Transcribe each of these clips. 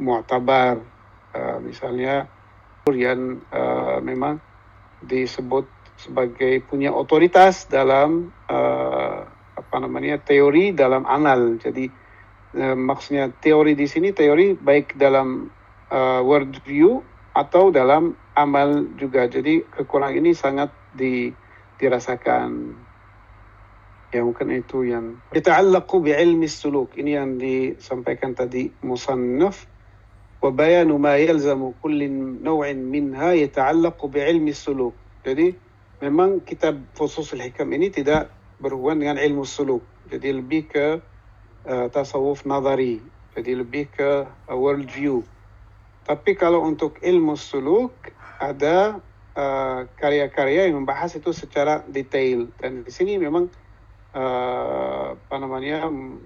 mu'tabar, misalnya yang memang disebut sebagai punya otoritas dalam teori dalam amal. Jadi maksudnya teori di sini teori baik dalam world view atau dalam amal juga. Jadi kekurangan ini sangat dirasakan. Ya mungkin itu yang yata'allaqu bi'ilmi suluk. Ini yang disampaikan tadi musannaf. Wa bayanu ma yalzamu kullin naw'in minha yata'allaqu bi'ilmi suluk. Jadi memang kitab Fusus al-Hikam ini tidak berhubungan dengan ilmu suluk. Jadi lebih ke tasawuf nadhari. Jadi lebih ke world view. Tapi kalau untuk ilmu suluk ada karya-karya yang membahas itu secara detail. Dan di sini memang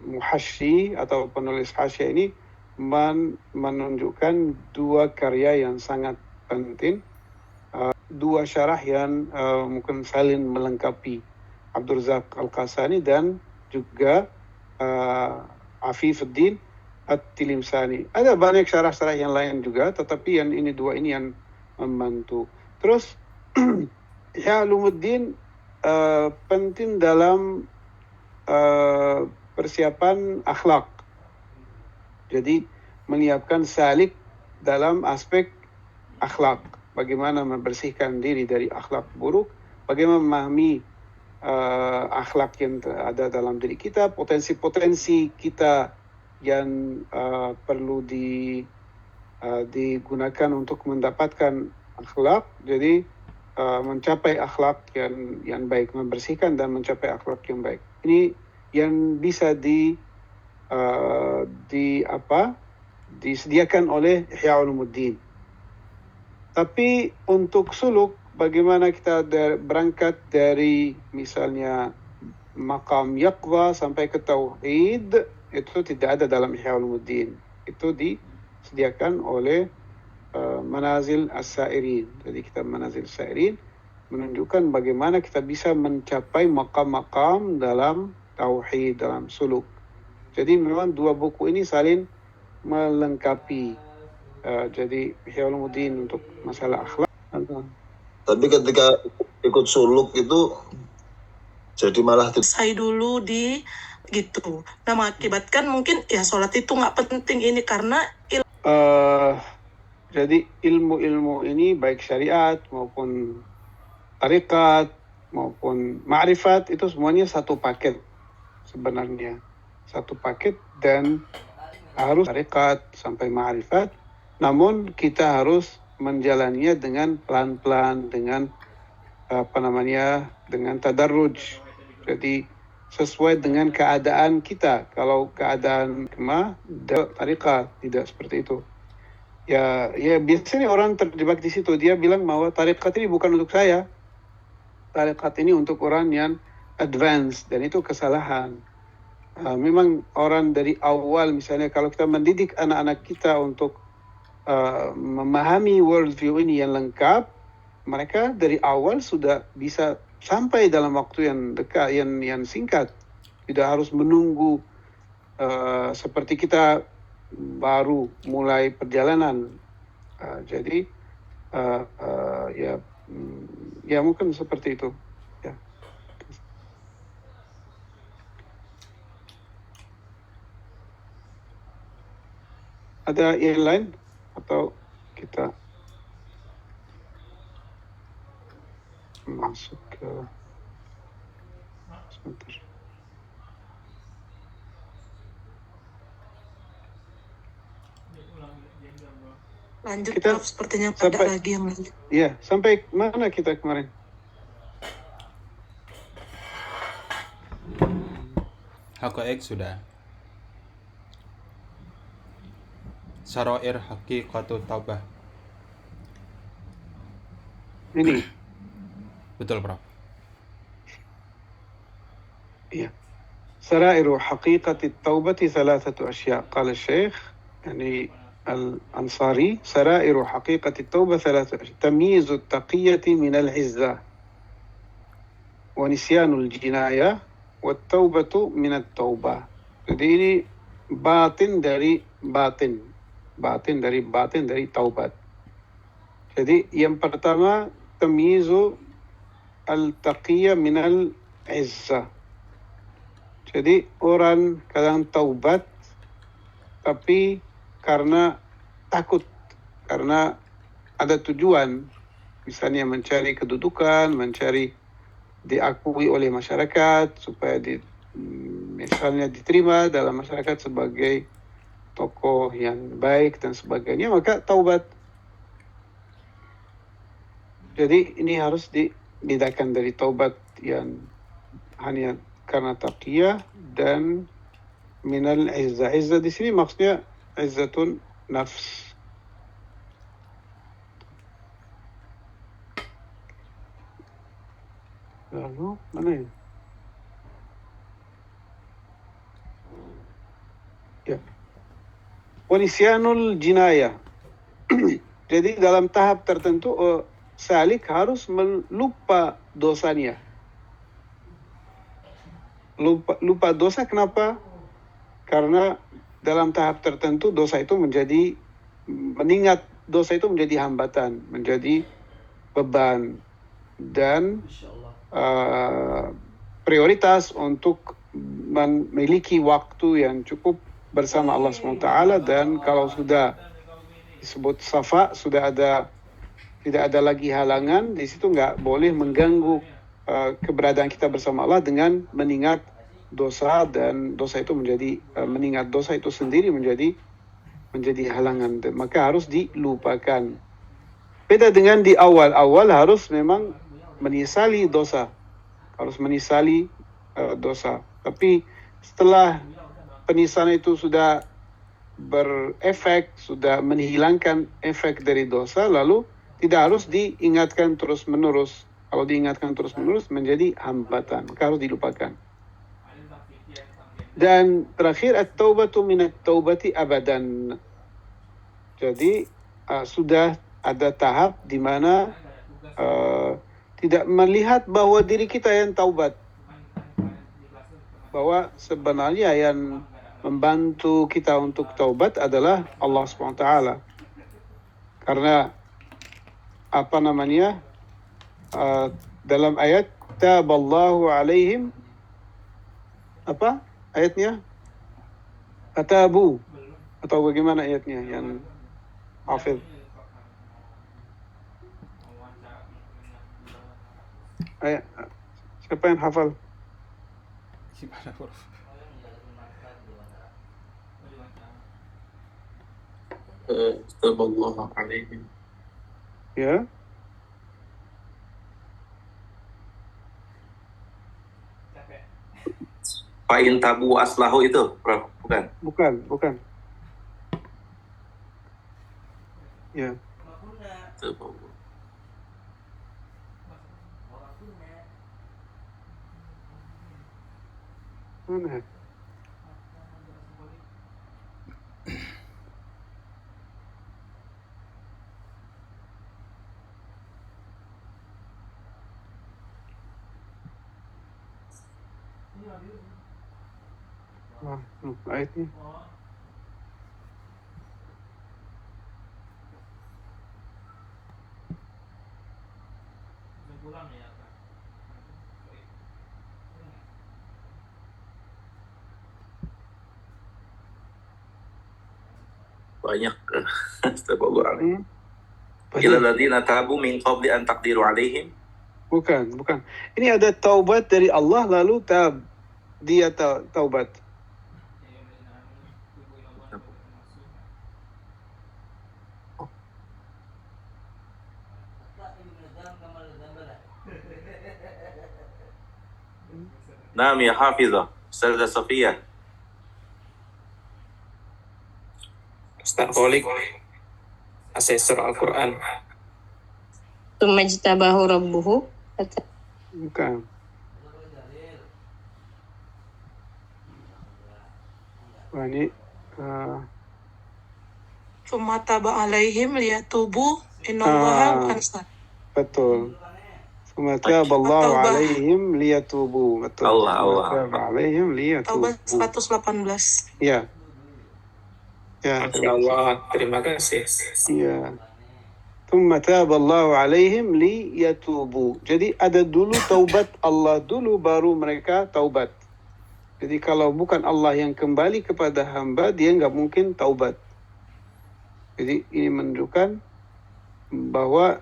muhasyi atau penulis hasyiah ini menunjukkan dua karya yang sangat penting, dua syarah yang mungkin saling melengkapi, Abdul Razak Al-Qasani dan juga Afifuddin At-Tilimsani. Ada banyak syarah-syarah yang lain juga, tetapi yang ini dua ini yang membantu. Terus Ihya Ulumuddin penting dalam persiapan akhlak. Jadi menyiapkan salik dalam aspek akhlak. Bagaimana membersihkan diri dari akhlak buruk, bagaimana memahami akhlak yang ada dalam diri kita, potensi-potensi kita yang perlu digunakan untuk mendapatkan akhlak. Jadi mencapai akhlak yang baik, membersihkan dan mencapai akhlak yang baik. Ini yang bisa disediakan oleh Ihya Ulumuddin. Tapi untuk suluk, bagaimana kita berangkat dari misalnya maqam yaqwa sampai ke tauhid, itu tidak ada dalam Ihya Ulumuddin. Itu disediakan oleh Manazil As-Sairin. Jadi kitab Manazil As-Sairin menunjukkan bagaimana kita bisa mencapai maqam-maqam dalam tauhid, dalam suluk. Jadi memang dua buku ini saling melengkapi. Jadi Ihya Ulumuddin untuk masalah akhlak. Tapi ketika ikut suluk itu jadi malah saya dulu di gitu. Nah mengakibatkan mungkin ya sholat itu nggak penting ini karena jadi ilmu-ilmu ini baik syariat maupun tarikat maupun ma'rifat itu semuanya satu paket sebenarnya. Satu paket dan harus tarikat sampai ma'rifat. Namun kita harus menjalaninya dengan pelan-pelan, dengan dengan tadarruj. Jadi sesuai dengan keadaan kita. Kalau keadaan tarikat tidak seperti itu. Ya biasanya orang terjebak di situ. Dia bilang bahwa tarikat ini bukan untuk saya. Tarikat ini untuk orang yang advance, dan itu kesalahan. Memang orang dari awal, misalnya kalau kita mendidik anak-anak kita untuk memahami worldview ini yang lengkap, mereka dari awal sudah bisa sampai dalam waktu yang dekat, yang singkat. Tidak harus menunggu seperti kita baru mulai perjalanan. Jadi ya mungkin seperti itu. Ya. Ada yang lain atau kita masuk ke sebentar. Lanjut kita, Prof, sepertinya ada lagi yang lanjut. Iya, sampai mana kita kemarin? Haqaiq sudah. Sarair haqiqatu taubah. Ini. Betul, Prof. Iya. Sarairu haqiqati taubati thalathatu asya. Qala Syekh yani الأنصاري سرائر حقيقة التوبة ثلاثة: تمييز التقية من العزة، ونسيان الجناية، والتوبة من التوبة. Jadi ini batin dari batin. batin dari taubat. Jadi yang pertama, tamyizu al-taqiyya minal izzah. Jadi orang kadang taubat tapi karena takut, karena ada tujuan, misalnya mencari kedudukan, mencari diakui oleh masyarakat supaya misalnya diterima dalam masyarakat sebagai tokoh yang baik dan sebagainya, maka taubat. Jadi ini harus dibedakan dari taubat yang hanya karena taqiyah dan minal izzah. Izzah di sini maksudnya izzatun nafs. Lalu mana ya? Ya. Wanisyanul jinayah. Jadi dalam tahap tertentu salik harus melupa dosanya. Lupa dosa kenapa? Karena dalam tahap tertentu dosa itu mengingat dosa itu menjadi hambatan, menjadi beban, dan prioritas untuk memiliki waktu yang cukup bersama Allah SWT. Dan kalau sudah disebut safa, tidak ada lagi halangan, di situ nggak boleh mengganggu keberadaan kita bersama Allah dengan mengingat dosa, dan dosa itu mengingat dosa itu sendiri menjadi halangan, maka harus dilupakan. Beda dengan di awal harus memang menyesali dosa, tapi setelah penyesalan itu sudah berefek, sudah menghilangkan efek dari dosa, lalu tidak harus diingatkan terus-menerus. Kalau diingatkan terus-menerus menjadi hambatan, maka harus dilupakan. Dan terakhir, at-taubatu minat taubati abadan. Jadi sudah ada tahap di mana tidak melihat bahwa diri kita yang taubat, bahwa sebenarnya yang membantu kita untuk taubat adalah Allah SWT. Karena dalam ayat taballahu alaihim, apa ayatnya? Atabu, atau bagaimana ayatnya yang hafid? Siapa yang hafal? Gimana, Prof? Taballahu alaihim. Ya. Fa'in tabu aslahu itu, Prof? Bukan. Ya. Mana? Ayatnya. Banyak. Taballahu alaihim. Ila ladzina tabu min qabli an taqdiru alaihim. Bukan. Ini ada taubat dari Allah, lalu dia taubat. Naam ya Hafizah, Ustazah Safiyah. Starkolik, asesor Al-Quran. Tumajtabahu rabbuhu. Bukan. Wah, ini Tsumma taba alaihim liyatubu innallaha ansar. betul. Tsumma taballahu At-Taubah. alaihim liyatubu. Betul. Allah. Tsumma taba alaihim liyatubu. Taubat 118. Ya. Ya, Masya Allah, terima kasih. ya. Thumma taballahu alaihim liyatubu. Jadi ada dulu taubat Allah dulu, baru mereka taubat. Jadi kalau bukan Allah yang kembali kepada hamba, dia nggak mungkin taubat. Jadi ini menunjukkan bahwa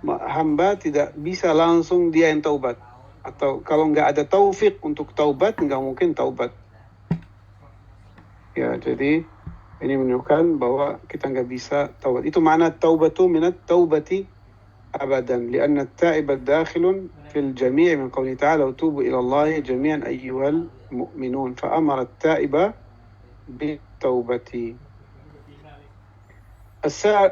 hamba tidak bisa langsung dia yang taubat. Atau kalau nggak ada taufik untuk taubat, nggak mungkin taubat. Ya, jadi ini menunjukkan bahwa kita nggak bisa taubat. Itu makna taubatu minat taubati abadan. Lianna at-ta'iba dakhilun fil jami' min qawli ta'ala wa tubu ila Allah jami'an ayyuhal mu'minun. Fa'amara at-ta'iba bit-taubati.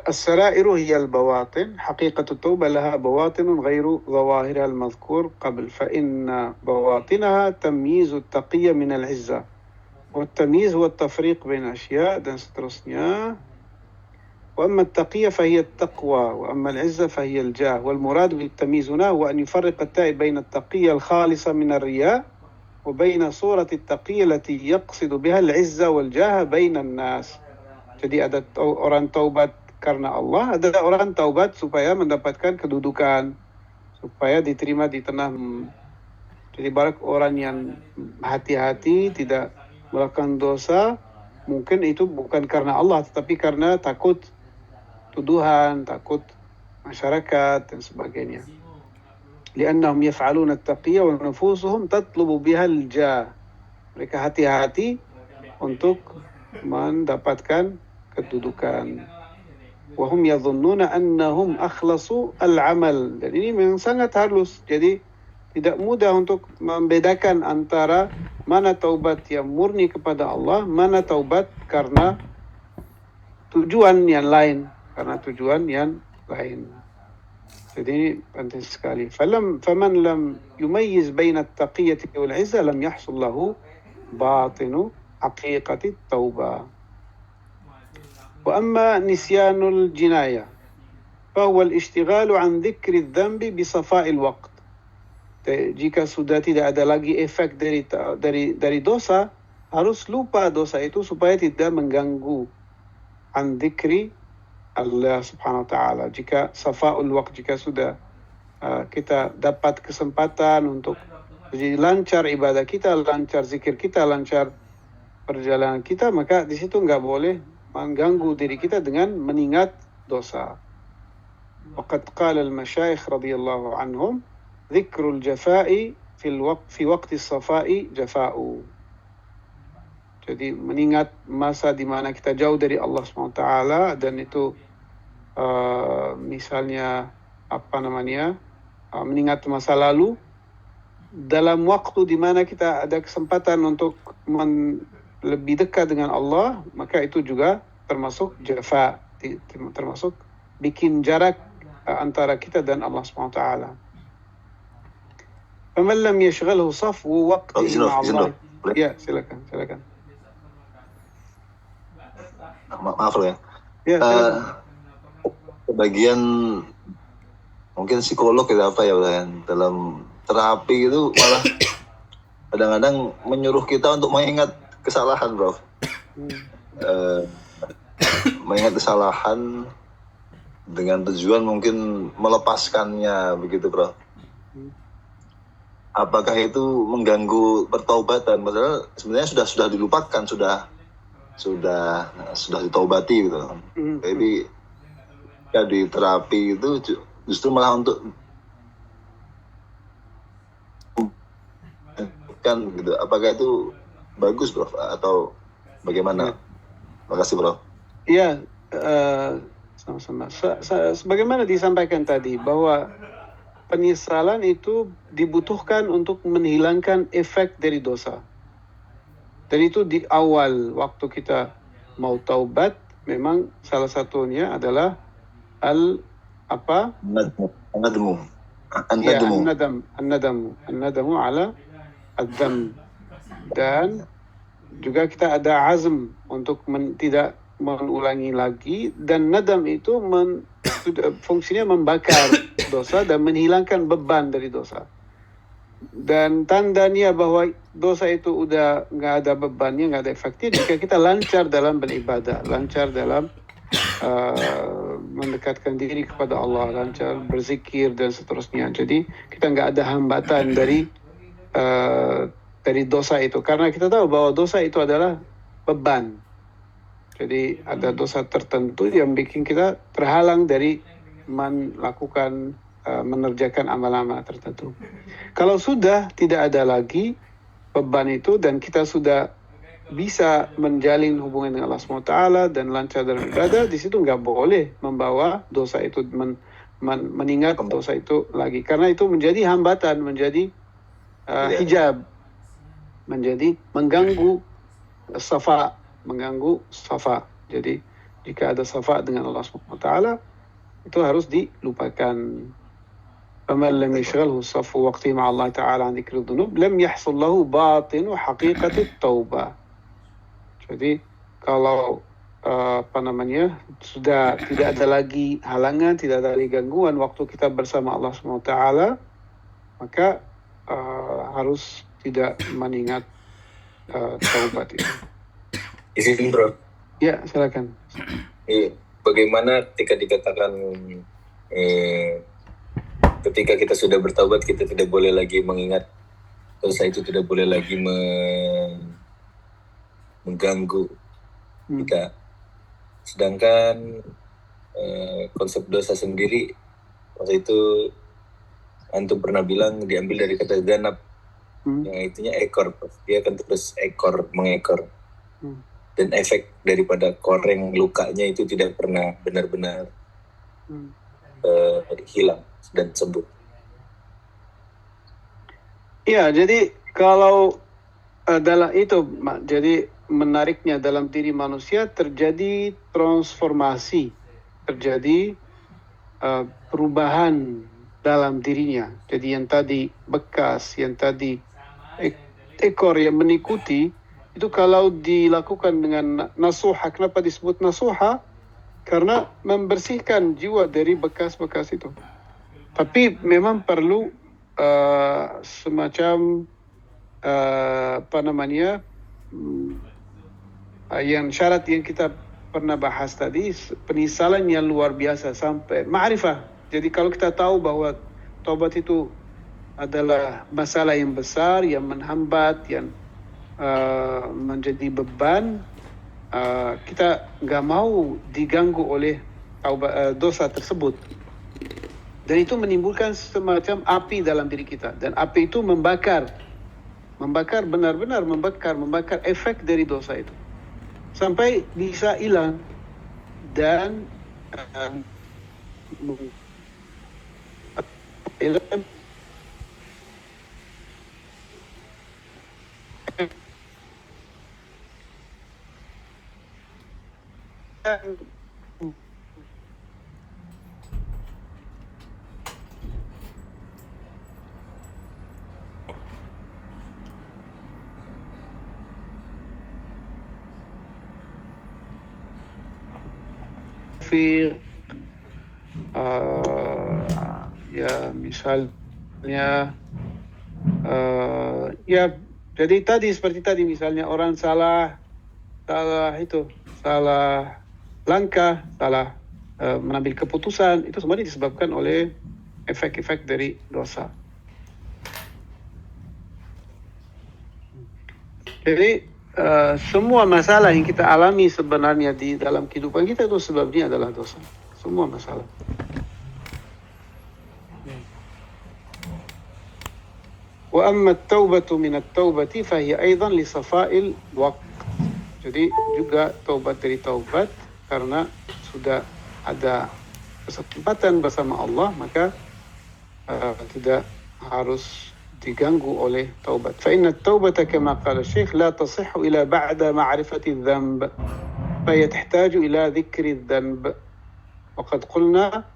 السرائر هي البواطن. حقيقة التوبة لها بواطن غير ظواهرها المذكور قبل، فإن بواطنها تمييز التقية من العزة، والتمييز هو التفريق بين أشياء dan seterusnya. وأما التقية فهي التقوى، وأما العزة فهي الجاه. والمراد بالتمييز هنا هو أن يفرق التائب بين التقية الخالصة من الرياء وبين صورة التقية التي يقصد بها العزة والجاه بين الناس. Jadi ada orang taubat karena Allah, ada orang taubat supaya mendapatkan kedudukan, supaya diterima di tengah. Jadi barak orang yang hati-hati tidak melakukan dosa, mungkin itu bukan karena Allah, tetapi karena takut tuduhan, takut masyarakat dan sebagainya. Liannahum yaf'aluna at-taqiyya wa nufusuhum tatlubu biha al-jah. Mereka hati-hati untuk mendapatkan kedudukan. Wa hum yadhunnuna annahum akhlasu al-amal. Dan ini memang sangat halus. Jadi tidak mudah untuk membedakan antara mana taubat yang murni kepada Allah, mana taubat karena tujuan yang lain, Jadi ini penting sekali. Faman lam yumayyiz baina at-taqiyyati wal 'izza lam yahsul lahu batinu haqiqati at-taubah. Wa amma nisyanul jinayah fahuwa al-ishtighalu 'an dhikri adh-dhanbi bi safa'il waqt. Jika sudah tidak ada lagi efek dari dosa, harus lupa dosa itu supaya tidak mengganggu an dzikri Allah subhanahu wa ta'ala. Jika safa'ul waqt, jika sudah kita dapat kesempatan untuk jadi lancar ibadah kita, lancar zikir kita, lancar perjalanan kita, maka di situ nggak boleh mengganggu diri kita dengan mengingat dosa. Waqad qala al-masyayikh radhiyallahu anhum dzikrul jafa'i fi waqti as-safa'i jafa'u. Jadi mengingat masa di mana kita jauh dari Allah SWT, dan itu misalnya mengingat masa lalu dalam waktu di mana kita ada kesempatan untuk lebih dekat dengan Allah, maka itu juga termasuk jafa, termasuk bikin jarak antara kita dan Allah SWT. Faman lam yashghalhu safwu waqti ma'allah. Ya, silakan. Maaf loh ya. Ya, Bagian mungkin psikolog ya dalam terapi itu malah kadang-kadang menyuruh kita untuk mengingat kesalahan, Bro. Mengingat kesalahan dengan tujuan mungkin melepaskannya, begitu, Bro. Apakah itu mengganggu pertaubatan? Padahal sebenarnya sudah dilupakan, sudah ditaubati gitu. Jadi ya di terapi itu justru malah untuk kan gitu. Apakah itu bagus, Bro, atau bagaimana? Makasih, Bro. Iya, sama-sama. Sebagaimana disampaikan tadi bahwa penyesalan itu dibutuhkan untuk menghilangkan efek dari dosa. Dan itu di awal waktu kita mau taubat, memang salah satunya adalah An-nadamu ala ad-dzam. Dan juga kita ada azm untuk tidak mengulangi lagi, dan nadam itu fungsinya membakar dosa dan menghilangkan beban dari dosa. Dan tandanya bahwa dosa itu udah nggak ada bebannya, nggak ada efeknya jika kita lancar dalam beribadah, lancar dalam mendekatkan diri kepada Allah, lancar berzikir dan seterusnya. Jadi kita nggak ada hambatan dari dosa itu, karena kita tahu bahwa dosa itu adalah beban. Jadi ada dosa tertentu yang bikin kita terhalang dari melakukan mengerjakan amal-amal tertentu. Kalau sudah tidak ada lagi beban itu dan kita sudah bisa menjalin hubungan dengan Allah SWT dan lancar dalam ibadah, di situ nggak boleh membawa dosa itu, mengingat dosa itu lagi, karena itu menjadi hambatan, menjadi hijab, menjadi mengganggu safa. Jadi jika ada safa dengan Allah SWT, itu harus dilupakan. فَمَنْ لَمْ يَشْغَلْهُ صَفُّ وَقْتِهِ مَعَ اللَّهِ تَعَالَى عَنْ ذِكْرِ الذُّنُوبِ لَمْ يَحْصُلْ لَهُ بَاطِنُ حَقِيقَةِ التَّوْبَةِ. Jadi kalau sudah tidak ada lagi halangan, tidak ada lagi gangguan waktu kita bersama Allah SWT, maka harus tidak mengingat taubat itu. Izin bro. Ya, silakan. Bagaimana ketika dikatakan ketika kita sudah bertaubat, kita tidak boleh lagi mengingat dosa itu, tidak boleh lagi mengganggu kita. Sedangkan konsep dosa sendiri, waktu itu antum pernah bilang diambil dari kata ganap, yang itunya ekor. Dia akan terus mengekor. Dan efek daripada koreng lukanya itu tidak pernah benar-benar hilang dan sembuh. Iya, jadi kalau dalam itu, jadi menariknya dalam diri manusia terjadi transformasi, terjadi perubahan dalam dirinya. Jadi yang tadi bekas, yang tadi ekor yang mengikuti, itu kalau dilakukan dengan nasuha. Kenapa disebut nasuha? Karena membersihkan jiwa dari bekas-bekas itu. Tapi memang perlu semacam yang syarat yang kita pernah bahas tadi, penyesalan yang luar biasa sampai ma'rifah. Jadi kalau kita tahu bahwa taubat itu adalah masalah yang besar, yang menghambat, yang menjadi beban, kita nggak mau diganggu oleh dosa tersebut. Dan itu menimbulkan semacam api dalam diri kita. Dan api itu membakar benar-benar membakar efek dari dosa itu. Sampai bisa hilang. Dan ya misalnya ya jadi tadi seperti tadi misalnya orang salah langkah, salah mengambil keputusan, itu semua disebabkan oleh efek-efek dari dosa. Jadi semua masalah yang kita alami sebenarnya di dalam kehidupan kita itu sebabnya adalah dosa. Semua masalah. Wa amma at-taubatu min at-taubati fa hiya aidan li safa'il waqt. Jadi juga taubat dari taubat, karena sudah ada kesempatan bersama Allah, maka tidak harus diganggu oleh taubat. Fa inna at-taubata kama qala Syekh la tasihhu ila ba'da ma'rifati adh-dhanb fa yahtaju ila dhikri adh-dhanb. Wa qad qulna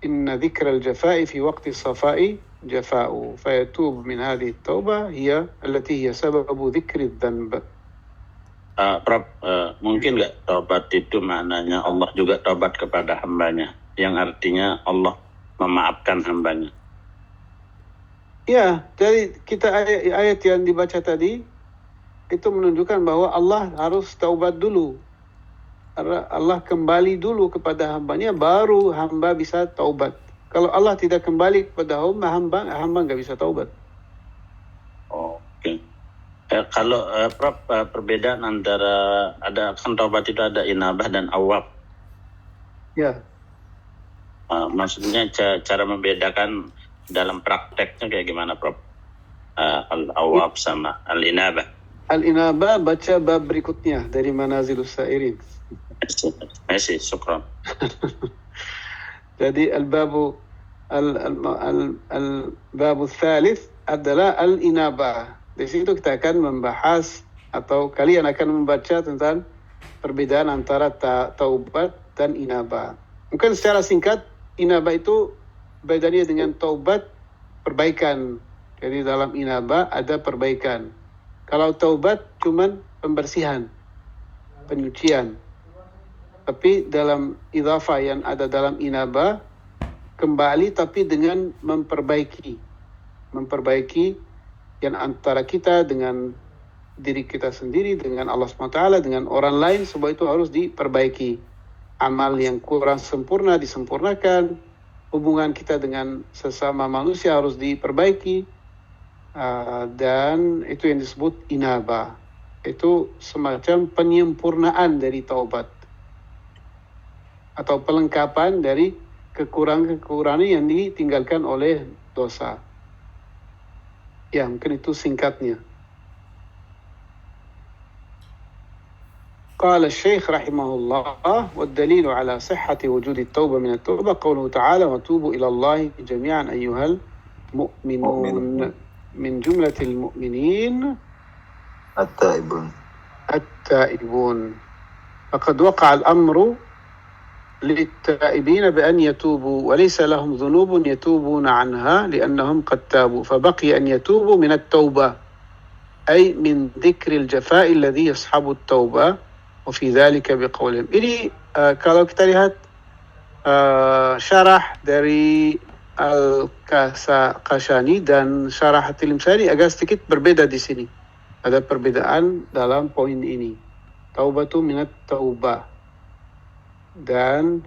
inna dhikra al-jafa'i fi waqti as-safa'i jafa'u fa yatub min hadhihi at-tauba hiya allati hiya sababu dhikri adh-dhanb. Prof, mungkin nggak taubat itu maknanya Allah juga taubat kepada hambanya, yang artinya Allah memaafkan hambanya? Ya, jadi kita ayat yang dibaca tadi itu menunjukkan bahwa Allah harus taubat dulu. Allah kembali dulu kepada hambanya, baru hamba bisa taubat. Kalau Allah tidak kembali kepada hamba nggak bisa taubat. Oke. Kalau Prof, perbedaan antara kan taubat itu ada inabah dan awab. Ya. Maksudnya cara membedakan dalam prakteknya kayak gimana, Prof? Al-awab sama al-inabah. Al-inabah baca bab berikutnya dari Manazilus Sairin. Masih, syukran. Jadi al-babu thalith adalah al-inabah. Di situ kita akan membahas atau kalian akan membaca tentang perbedaan antara taubat dan inabah. Mungkin secara singkat, inabah itu bedanya dengan taubat perbaikan. Jadi dalam inabah ada perbaikan. Kalau taubat cuman pembersihan, penyucian. Tapi dalam idhafah yang ada dalam inabah, kembali tapi dengan memperbaiki yang antara kita dengan diri kita sendiri, dengan Allah SWT, dengan orang lain, semua itu harus diperbaiki. Amal yang kurang sempurna disempurnakan, hubungan kita dengan sesama manusia harus diperbaiki, dan itu yang disebut inabah. Itu semacam penyempurnaan dari taubat atau pelengkapan dari kekurangan yang ditinggalkan oleh dosa. Ya, mungkin itu singkatnya. قال الشيخ رحمه الله والدليل على صحة وجود التوبة من التوبة قوله تعالى وتوبوا إلى الله جميعا أيها المؤمنون من جملة المؤمنين التائبون فقد وقع الأمر للتائبين بأن يتوبوا وليس لهم ذنوب يتوبون عنها لأنهم قد تابوا فبقي أن يتوبوا من التوبة أي من ذكر الجفاء الذي يصحب التوبة وفي ذلك بقولهم. Ini kalau kita lihat syarah dari Al-Kashani dan syarah At-Tilimsani agak sedikit berbeda di sini. Ada perbedaan dalam poin ini. Taubatu minat taubah. Dan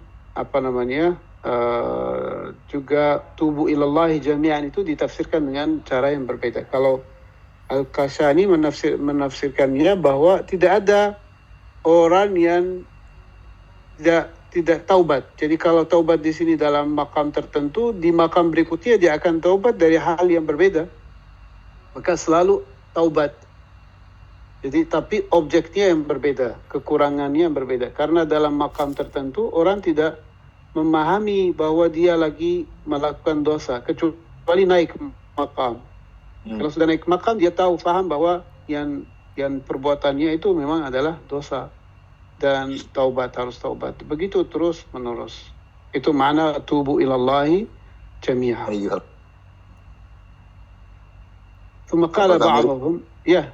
juga tubu ilallahi jami'an itu ditafsirkan dengan cara yang berbeda. Kalau Al-Kashani menafsirkannya bahwa tidak ada orang yang tidak taubat. Jadi kalau taubat di sini dalam makam tertentu, di makam berikutnya dia akan taubat dari hal yang berbeda. Maka selalu taubat. Jadi tapi objeknya yang berbeda, kekurangannya yang berbeda. Karena dalam makam tertentu orang tidak memahami bahwa dia lagi melakukan dosa kecuali naik makam. Kalau sudah naik makam dia paham bahwa yang perbuatannya itu memang adalah dosa dan harus taubat. Begitu terus menerus. Itu makna tubu ilallahi jami'an. Thumma qala ba'dhum, ya,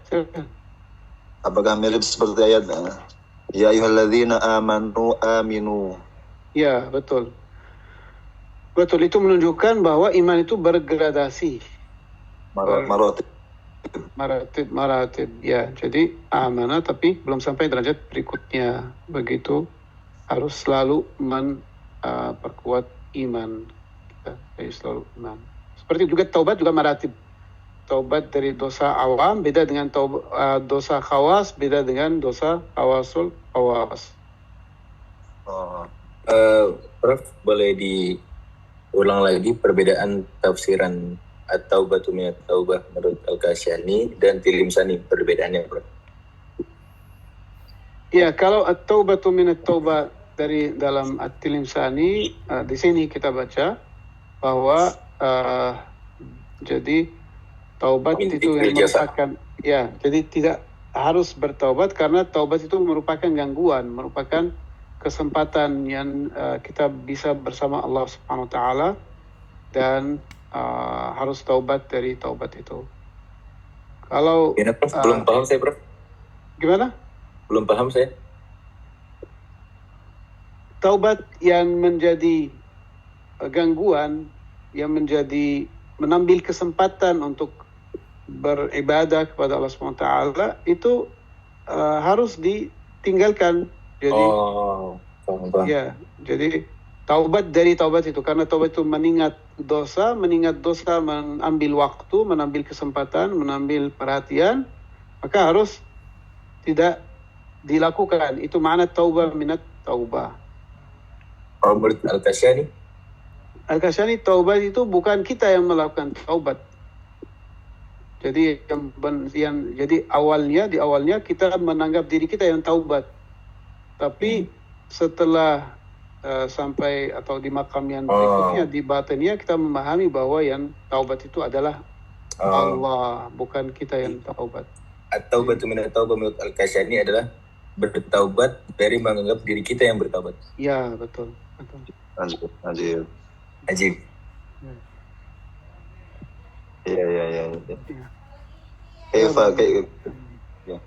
apakah mirip seperti ayat ya ayyuhalladzina aminu. Ya, betul. Betul, itu menunjukkan bahwa iman itu bergradasi. Maratib. Ya, jadi amanah tapi belum sampai derajat berikutnya. Begitu harus selalu memperkuat iman. Kita selalu iman. Seperti juga taubat juga maratib. Taubat dari dosa awam beda dengan dosa khawas, beda dengan dosa khawasul khawas. Prof, boleh diulang lagi perbedaan tafsiran at-taubatu minat taubah menurut Al-Kashani dan Tilimsani, perbedaannya, Prof? Ya, kalau at-taubatu minat taubah dari dalam at-Tilimsani, di sini kita baca bahwa jadi taubat itu yang merupakan, ya, jadi tidak harus bertaubat karena taubat itu merupakan gangguan, merupakan kesempatan yang kita bisa bersama Allah Subhanahu wa taala dan harus taubat dari taubat itu. Kalau Prof, belum paham saya, Prof. Gimana? Belum paham saya. Taubat yang menjadi gangguan, yang menjadi menambil kesempatan untuk beribadah kepada Allah SWT itu harus ditinggalkan. Jadi ya, jadi taubat dari taubat itu, karena taubat itu mengingat dosa, mengambil waktu, menambil kesempatan, menambil perhatian, maka harus tidak dilakukan. Itu makna taubah minat taubah. Menurut Al-Kashani? Al-Kashani, taubat itu bukan kita yang melakukan taubat. Jadi jadi di awalnya kita menganggap diri kita yang taubat. Tapi setelah sampai atau di makam yang berikutnya, di batinnya kita memahami bahwa yang taubat itu adalah Allah, bukan kita yang taubat. At-taubatu minat taubah menurut Al-Kashani adalah bertaubat dari menganggap diri kita yang bertaubat. Ya, betul. Ajib. Ya. Eva kayak ya.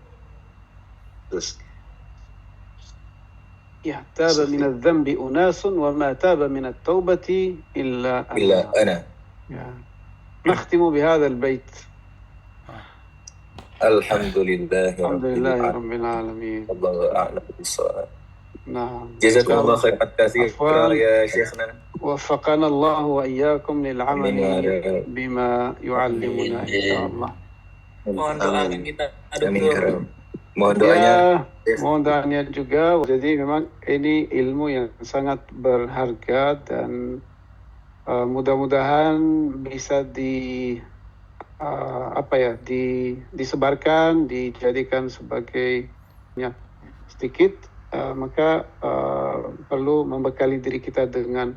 Terus Ya, taba min adz-dzambi unasun wa ma taba min at-taubati illa ana. Ya. Nakhtimu bihadha al-bayt. Alhamdulillah Rabbil alamin. Allahu a'lam bis-shawab. Naam. Jazakumullah khairan katsiran ya Syekhna. وفقنا الله وإياكم للعمل بما يعلمنا إن شاء الله. Mohon doa kita. Amin. Mohon doanya. Mohon doanya juga. Jadi memang ini ilmu yang sangat berharga dan mudah-mudahan bisa disebarkan, dijadikan sebagai sedikit. Maka perlu membekali diri kita dengan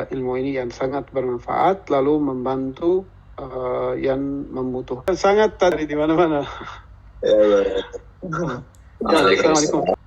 ilmu ini yang sangat bermanfaat, lalu membantu yang membutuhkan. Sangat tadi di mana-mana. ya. Assalamualaikum.